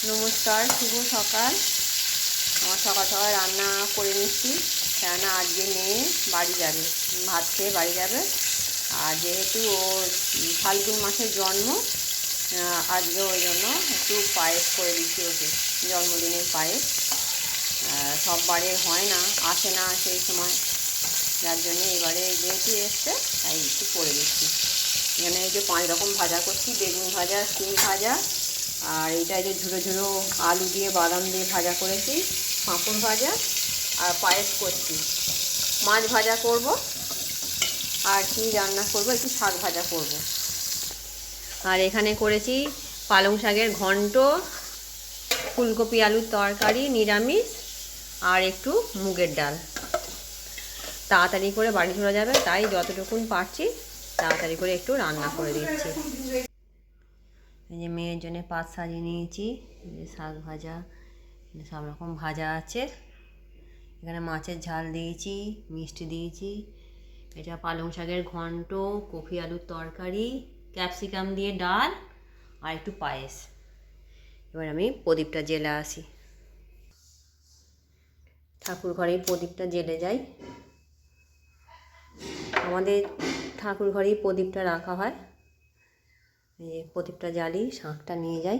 নমস্কার, শুভ সকাল। আমার সকাল সকাল রান্না করে নিচ্ছি, কেননা আজকে মেয়ে বাড়ি যাবে, ভাত খেয়ে বাড়ি যাবে। আর যেহেতু ওর ফাল্গুন মাসের জন্ম, আজকে ওই জন্য একটু পায়েস করে দিচ্ছি ওকে, জন্মদিনের পায়েস। সব বারে হয় না, আসে না সেই সময়, যার জন্য এবারে যেহেতু এসছে তাই একটু করে দিচ্ছি। এখানে এই যে 5 রকম ভাজা করছি, বেগুন ভাজা, সিম ভাজা, আর এইটা যে ঝুড়ো ঝুড়ো আলু দিয়ে বাদাম দিয়ে ভাজা করেছি, পাঁপড় ভাজা, আর পায়েস করছি। মাছ ভাজা করব, আর কি রান্না করব, একটু শাক ভাজা করব। আর এখানে করেছি পালং শাকের ঘন্ট, ফুলকপি আলুর তরকারি নিরামিষ, আর একটু মুগের ডাল। তাড়াতাড়ি করে বাড়ি চলে যাবে, তাই যতটুকুন পারছি তাড়াতাড়ি করে একটু রান্না করে দিচ্ছি। এই যে মেয়ের জন্য পাত সাজিয়ে নিয়েছি, যে শাক ভাজা, সব রকম ভাজা আছে। এখানে মাছের ঝাল দিয়েছি, মিষ্টি দিয়েছি। এটা পালং শাকের ঘন্ট, কফি আলুর তরকারি, ক্যাপসিকাম দিয়ে ডাল, আর একটু পায়েস। এবার আমি প্রদীপটা জ্বেলে আসি। ঠাকুর ঘরেই প্রদীপটা জ্বেলে যাই। আমাদের ঠাকুর ঘরেই প্রদীপটা রাখা হয়। এই প্রদীপটা জ্বালি, শাঁখটা নিয়ে যাই,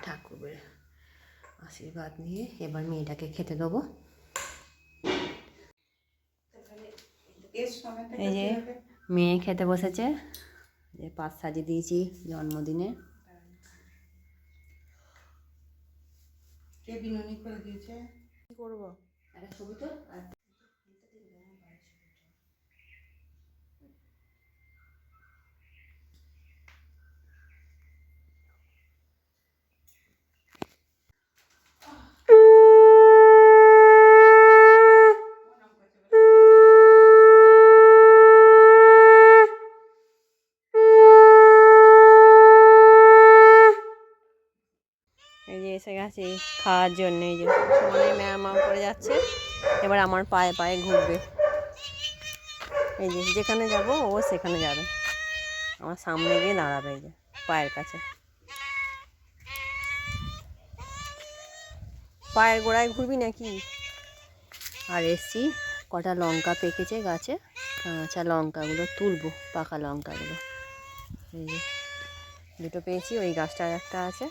ঠাকুরের আশীর্বাদ নিয়ে এবার মেয়েটাকে খেতে দেবো। এই যে মেয়ে খেতে বসেছে, যে পাত সাজিয়ে দিয়েছি জন্মদিনে। কি করবো, একটা ছবি তো। এই যে এসে গেছি খাওয়ার জন্য। এই যে সমানে ম্যাম করে যাচ্ছে, এবার আমার পায়ে পায়ে ঘুরবে। এই যে যেখানে যাব ও সেখানে যাবে, আমার সামনে গিয়ে দাঁড়াবে, এই যে পায়ের কাছে, পায়ের গোড়ায় ঘুরবি নাকি। আর এসছি, কটা লঙ্কা পেকেছে গাছে, কাঁচা লঙ্কাগুলো তুলবো, পাকা লঙ্কাগুলো। এই যে দুটো পেয়েছি, ওই গাছটার একটা আছে,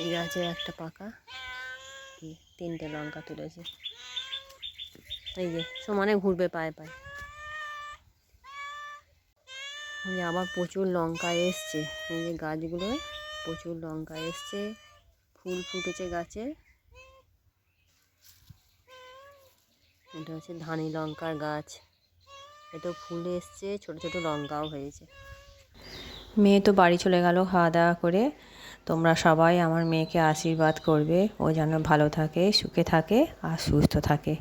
এই গাছে একটা পাকা, 3টে লঙ্কা তুলেছি। এই যে সমানে ঘুরবে পায়ে পায়ে। আবার প্রচুর লঙ্কা এসছে, এই যে গাছগুলোয় প্রচুর লঙ্কা এসছে, ফুল ফুটেছে গাছে। এটা হচ্ছে ধানি লঙ্কার গাছ, এটা ফুল এসছে, ছোট ছোট লঙ্কাও হয়েছে। মেয়ে তো বাড়ি চলে গেল খাওয়া দাওয়া করে। তোমরা সবাই আমার মেয়েকে আশীর্বাদ করবে, ও যেন ভালো থাকে, সুখে থাকে আর সুস্থ থাকে।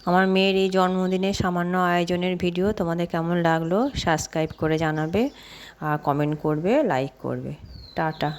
আমার মেয়ের এই জন্মদিনের সামান্য আয়োজনের ভিডিও তোমাদের কেমন লাগলো সাবস্ক্রাইব করে জানাবে, আর কমেন্ট করবে, লাইক করবে। টাটা।